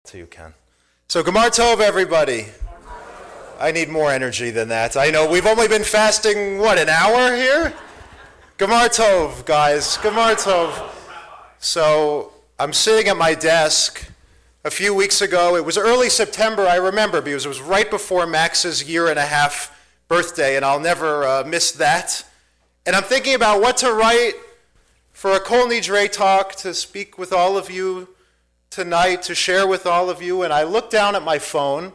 To you, Ken. So, Gemar Tov, everybody. I need more energy than that. I know we've only been fasting, an hour here? Gemar Tov, guys. Gemar Tov. So, I'm sitting at my desk. A few weeks ago, it was early September, I remember, because it was right before Max's 1.5-year birthday, and I'll never miss that. And I'm thinking about what to write for a Kol Nidre talk to speak with all of you tonight, to share with all of you. And I looked down at my phone,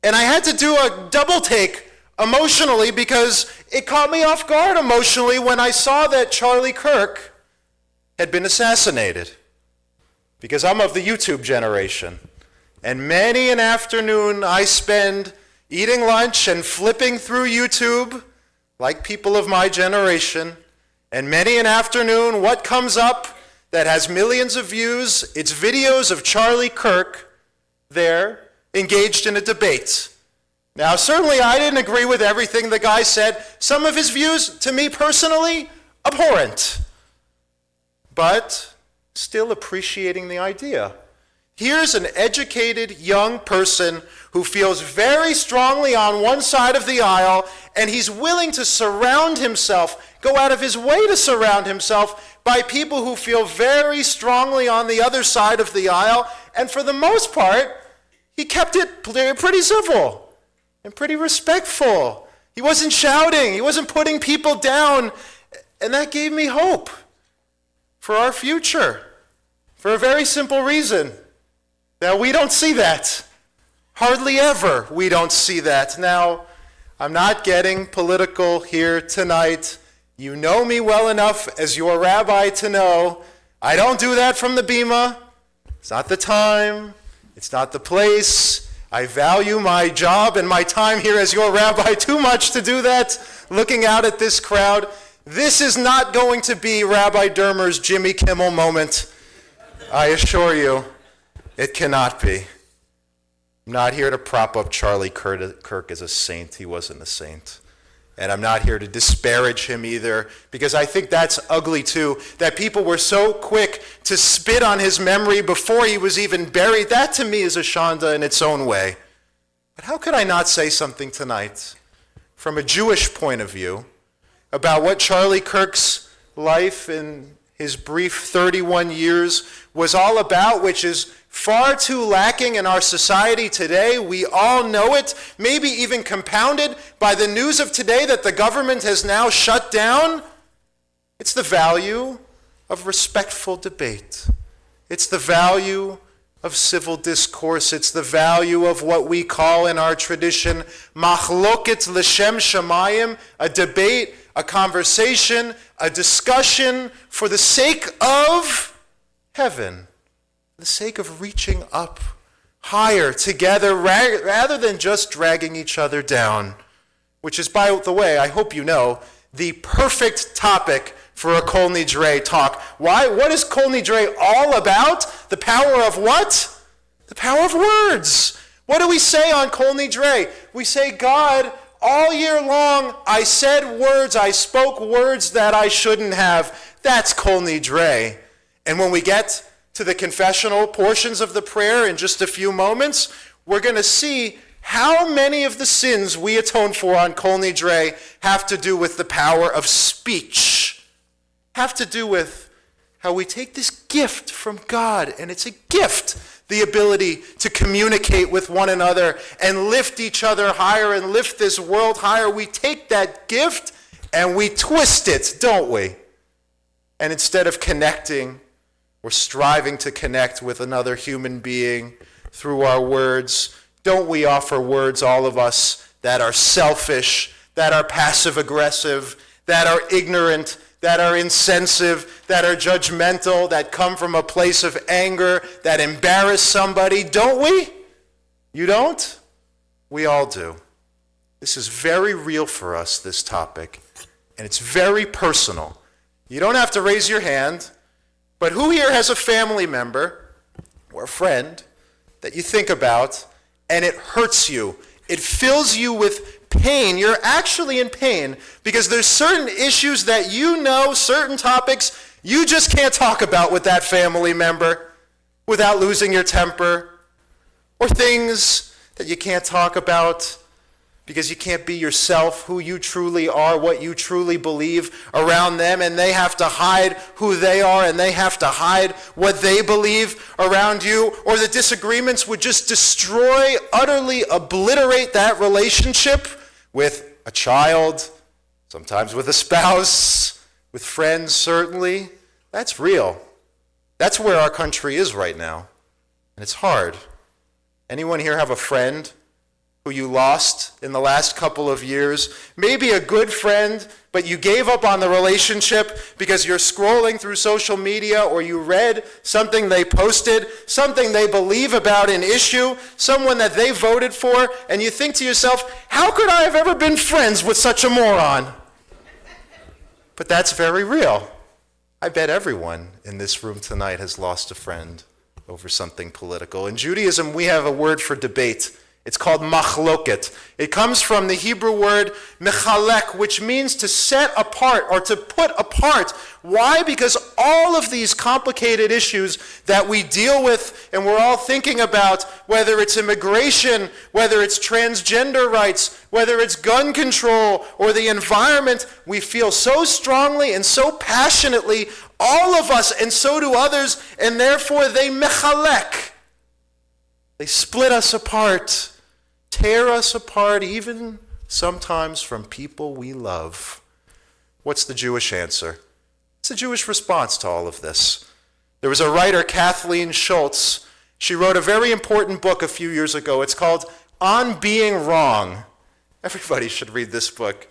and I had to do a double take emotionally because it caught me off guard emotionally when I saw that Charlie Kirk had been assassinated. Because I'm of the YouTube generation. And many an afternoon I spend eating lunch and flipping through YouTube like people of my generation. And many an afternoon, what comes up that has millions of views? It's videos of Charlie Kirk there engaged in a debate. Now, certainly I didn't agree with everything the guy said. Some of his views, to me personally, abhorrent. But still appreciating the idea. Here's an educated young person who feels very strongly on one side of the aisle, and he's willing to surround himself, go out of his way to surround himself by people who feel very strongly on the other side of the aisle, and for the most part, he kept it pretty civil and pretty respectful. He wasn't shouting, he wasn't putting people down, and that gave me hope for our future, for a very simple reason, that we don't see that. Hardly ever we don't see that. Now, I'm not getting political here tonight. You know me well enough as your rabbi to know I don't do that from the bima. It's not the time. It's not the place. I value my job and my time here as your rabbi too much to do that. Looking out at this crowd, this is not going to be Rabbi Dermer's Jimmy Kimmel moment. I assure you, it cannot be. I'm not here to prop up Charlie Kirk as a saint. He wasn't a saint. And I'm not here to disparage him either, because I think that's ugly too, that people were so quick to spit on his memory before he was even buried. That to me is a shanda in its own way. But how could I not say something tonight from a Jewish point of view about what Charlie Kirk's life in his brief 31 years was all about, which is far too lacking in our society today. We all know it, maybe even compounded by the news of today that the government has now shut down. It's the value of respectful debate. It's the value of civil discourse. It's the value of what we call in our tradition machloket l'shem shamayim, a debate, a conversation, a discussion for the sake of heaven, the sake of reaching up higher together rather than just dragging each other down, which is, by the way, I hope you know, the perfect topic for a Kol Nidre talk. Why? What is Kol Nidre all about? The power of what? The power of words. What do we say on Kol Nidre? We say, God, all year long, I said words, I spoke words that I shouldn't have. That's Kol Nidre. And when we get to the confessional portions of the prayer in just a few moments, we're going to see how many of the sins we atone for on Kol Nidre have to do with the power of speech, have to do with how we take this gift from God, and it's a gift, the ability to communicate with one another and lift each other higher and lift this world higher. We take that gift and we twist it, don't we? And instead of connecting, we're striving to connect with another human being through our words. Don't we offer words, all of us, that are selfish, that are passive-aggressive, that are ignorant, that are insensitive, that are judgmental, that come from a place of anger, that embarrass somebody? Don't we? You don't? We all do. This is very real for us, this topic, and it's very personal. You don't have to raise your hand, but who here has a family member or a friend that you think about and it hurts you? It fills you with pain. You're actually in pain because there's certain issues that you know, certain topics you just can't talk about with that family member without losing your temper, or things that you can't talk about because you can't be yourself, who you truly are, what you truly believe around them, and they have to hide who they are and they have to hide what they believe around you, or the disagreements would just destroy, utterly obliterate that relationship with a child, sometimes with a spouse, with friends, certainly. That's real. That's where our country is right now, and it's hard. Anyone here have a friend who you lost in the last couple of years? Maybe a good friend, but you gave up on the relationship because you're scrolling through social media, or you read something they posted, something they believe about an issue, someone that they voted for, and you think to yourself, how could I have ever been friends with such a moron? But that's very real. I bet everyone in this room tonight has lost a friend over something political. In Judaism, we have a word for debate. It's called machloket. It comes from the Hebrew word mechalek, which means to set apart or to put apart. Why? Because all of these complicated issues that we deal with and we're all thinking about, whether it's immigration, whether it's transgender rights, whether it's gun control or the environment, we feel so strongly and so passionately, all of us, and so do others, and therefore they mechalek. They split us apart, tear us apart, even sometimes from people we love. What's the Jewish answer? It's a Jewish response to all of this. There was a writer, Kathleen Schultz. She wrote a very important book a few years ago. It's called On Being Wrong. Everybody should read this book.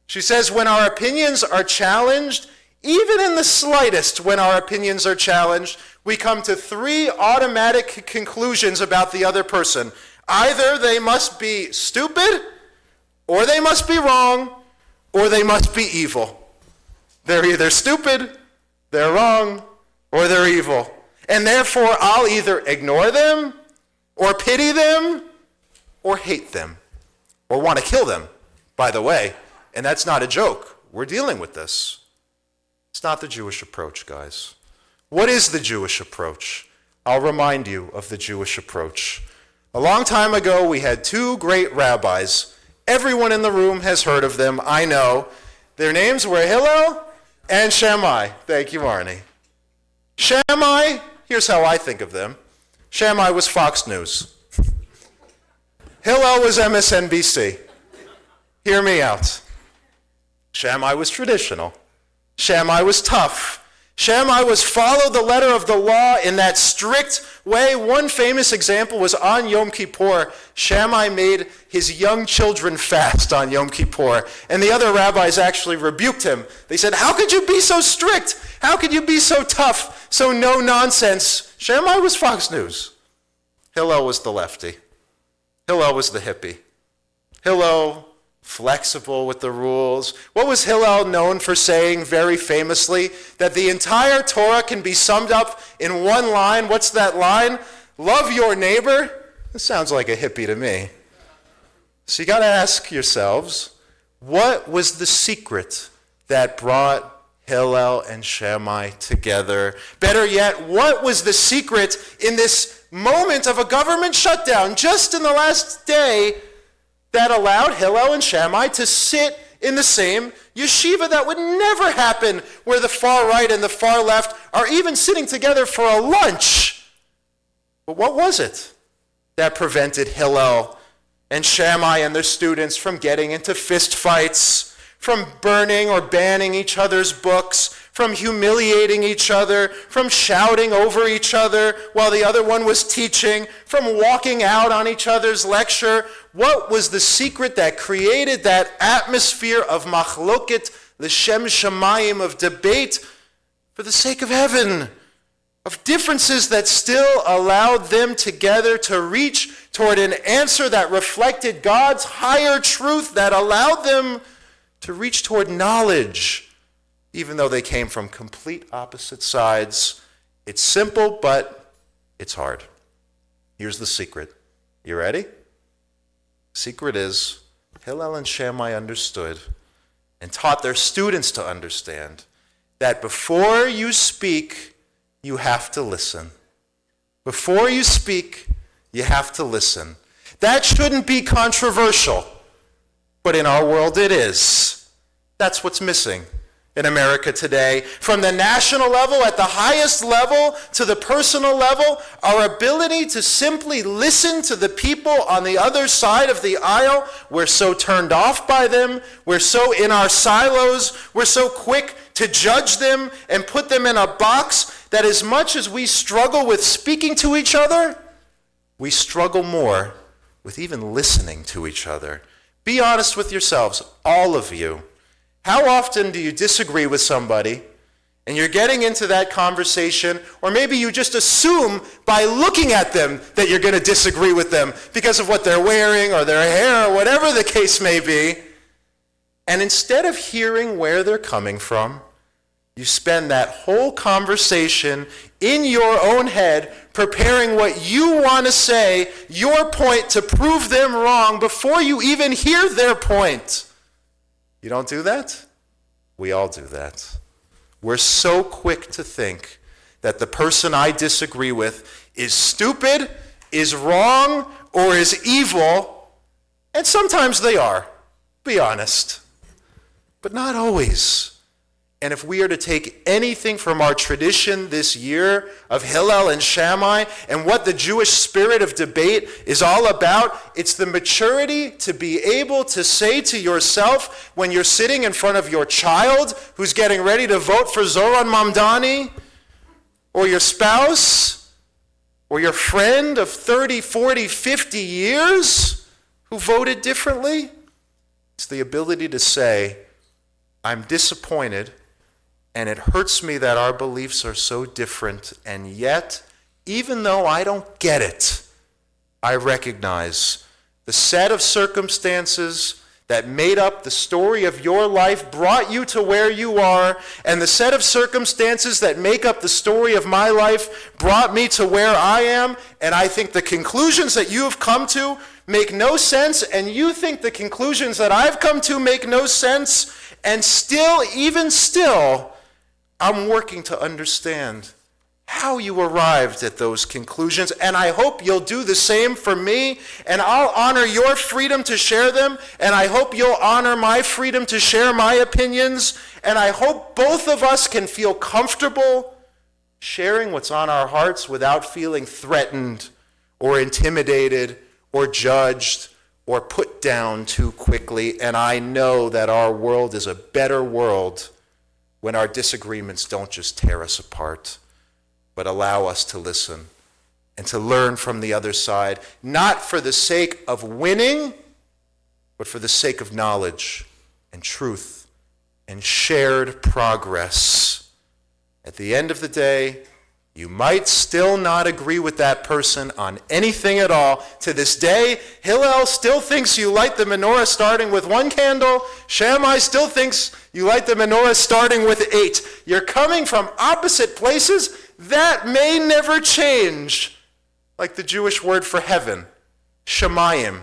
She says, when our opinions are challenged, even in the slightest, when our opinions are challenged, we come to three automatic conclusions about the other person. Either they must be stupid, or they must be wrong, or they must be evil. They're either stupid, they're wrong, or they're evil. And therefore, I'll either ignore them, or pity them, or hate them, or want to kill them, by the way. And that's not a joke. We're dealing with this. It's not the Jewish approach, guys. What is the Jewish approach? I'll remind you of the Jewish approach. A long time ago, we had two great rabbis. Everyone in the room has heard of them, I know. Their names were Hillel and Shammai. Thank you, Arnie. Shammai, here's how I think of them. Shammai was Fox News. Hillel was MSNBC. Hear me out. Shammai was traditional. Shammai was tough. Shammai was follow the letter of the law in that strict way. One famous example was on Yom Kippur. Shammai made his young children fast on Yom Kippur. And the other rabbis actually rebuked him. They said, how could you be so strict? How could you be so tough, so no nonsense? Shammai was Fox News. Hillel was the lefty. Hillel was the hippie. Hillel, flexible with the rules. What was Hillel known for saying very famously? That the entire Torah can be summed up in one line. What's that line? Love your neighbor. This sounds like a hippie to me. So you got to ask yourselves, what was the secret that brought Hillel and Shammai together? Better yet, what was the secret in this moment of a government shutdown just in the last day that allowed Hillel and Shammai to sit in the same yeshiva? That would never happen where the far right and the far left are even sitting together for a lunch. But what was it that prevented Hillel and Shammai and their students from getting into fist fights, from burning or banning each other's books, from humiliating each other, from shouting over each other while the other one was teaching, from walking out on each other's lecture? What was the secret that created that atmosphere of machloket, l'shem shamayim, of debate for the sake of heaven, of differences that still allowed them together to reach toward an answer that reflected God's higher truth, that allowed them to reach toward knowledge, even though they came from complete opposite sides? It's simple, but it's hard. Here's the secret. You ready? The secret is Hillel and Shammai understood and taught their students to understand that before you speak, you have to listen. Before you speak, You have to listen. That shouldn't be controversial, but in our world it is. That's what's missing in America today. From the national level, at the highest level, to the personal level, our ability to simply listen to the people on the other side of the aisle, we're so turned off by them, we're so in our silos, we're so quick to judge them and put them in a box that as much as we struggle with speaking to each other, we struggle more with even listening to each other. Be honest with yourselves, all of you. How often do you disagree with somebody and you're getting into that conversation, or maybe you just assume by looking at them that you're going to disagree with them because of what they're wearing or their hair or whatever the case may be, and instead of hearing where they're coming from, you spend that whole conversation in your own head preparing what you want to say, your point, to prove them wrong before you even hear their point. You don't do that? We all do that. We're so quick to think that the person I disagree with is stupid, is wrong, or is evil, and sometimes they are, be honest, but not always. And if we are to take anything from our tradition this year of Hillel and Shammai and what the Jewish spirit of debate is all about, it's the maturity to be able to say to yourself when you're sitting in front of your child who's getting ready to vote for Zoran Mamdani, or your spouse, or your friend of 30, 40, 50 years who voted differently. It's the ability to say, I'm disappointed, and it hurts me that our beliefs are so different, and yet, even though I don't get it, I recognize the set of circumstances that made up the story of your life brought you to where you are, and the set of circumstances that make up the story of my life brought me to where I am, and I think the conclusions that you have come to make no sense, and you think the conclusions that I've come to make no sense, and still, even still, I'm working to understand how you arrived at those conclusions, and I hope you'll do the same for me, and I'll honor your freedom to share them, and I hope you'll honor my freedom to share my opinions, and I hope both of us can feel comfortable sharing what's on our hearts without feeling threatened or intimidated or judged or put down too quickly. And I know that our world is a better world when our disagreements don't just tear us apart, but allow us to listen and to learn from the other side, not for the sake of winning, but for the sake of knowledge and truth and shared progress. At the end of the day, you might still not agree with that person on anything at all. To this day, Hillel still thinks you light the menorah starting with 1 candle. Shammai still thinks you light the menorah starting with 8. You're coming from opposite places. That may never change. Like the Jewish word for heaven, shamayim.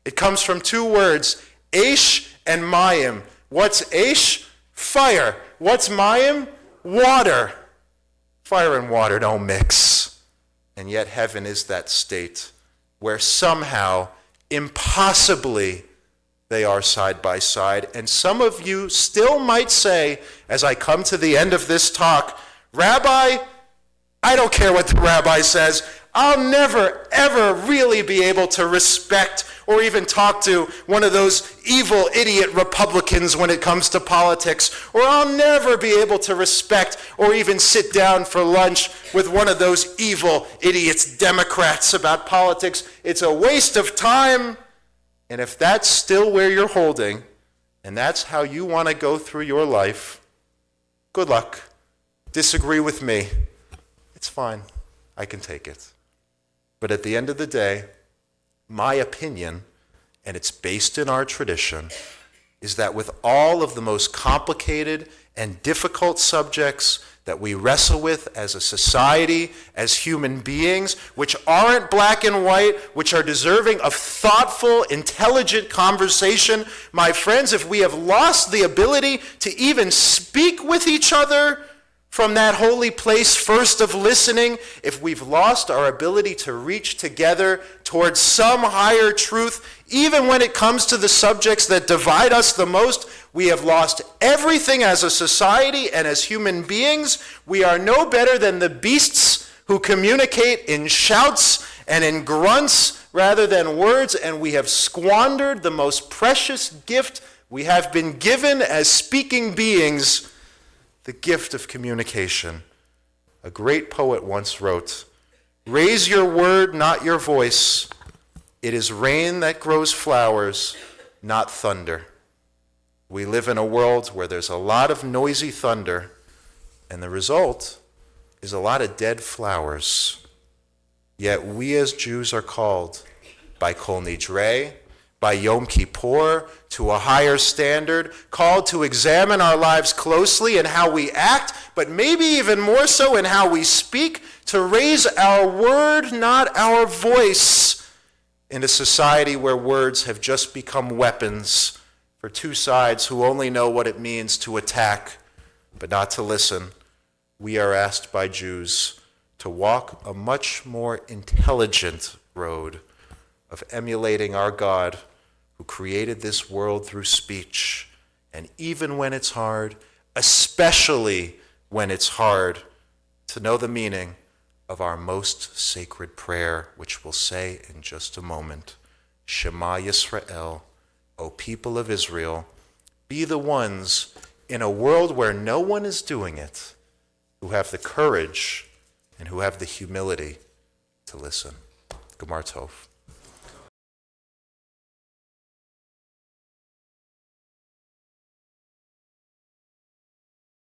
It comes from 2 words, Aish and Mayim. What's Aish? Fire. What's Mayim? Water. Fire and water don't mix. And yet heaven is that state where somehow, impossibly, they are side by side. And some of you still might say, as I come to the end of this talk, Rabbi, I don't care what the rabbi says. I'll never, ever really be able to respect or even talk to one of those evil idiot Republicans when it comes to politics. Or I'll never be able to respect or even sit down for lunch with one of those evil idiots Democrats about politics. It's a waste of time. And if that's still where you're holding, and that's how you want to go through your life, good luck. Disagree with me. It's fine. I can take it. But at the end of the day, my opinion, and it's based in our tradition, is that with all of the most complicated and difficult subjects that we wrestle with as a society, as human beings, which aren't black and white, which are deserving of thoughtful, intelligent conversation, my friends, if we have lost the ability to even speak with each other, from that holy place first of listening, if we've lost our ability to reach together towards some higher truth, even when it comes to the subjects that divide us the most, we have lost everything as a society and as human beings. We are no better than the beasts who communicate in shouts and in grunts rather than words, and we have squandered the most precious gift we have been given as speaking beings, the gift of communication. A great poet once wrote, "Raise your word, not your voice. It is rain that grows flowers, not thunder." We live in a world where there's a lot of noisy thunder, and the result is a lot of dead flowers. Yet we as Jews are called by Kol Nidre, by Yom Kippur, to a higher standard, called to examine our lives closely in how we act, but maybe even more so in how we speak, to raise our word, not our voice, in a society where words have just become weapons for two sides who only know what it means to attack, but not to listen. We are asked by Jews to walk a much more intelligent road of emulating our God who created this world through speech. And even when it's hard, especially when it's hard, to know the meaning of our most sacred prayer, which we'll say in just a moment. Shema Yisrael, O people of Israel, be the ones in a world where no one is doing it, who have the courage and who have the humility to listen. Gemar Tov.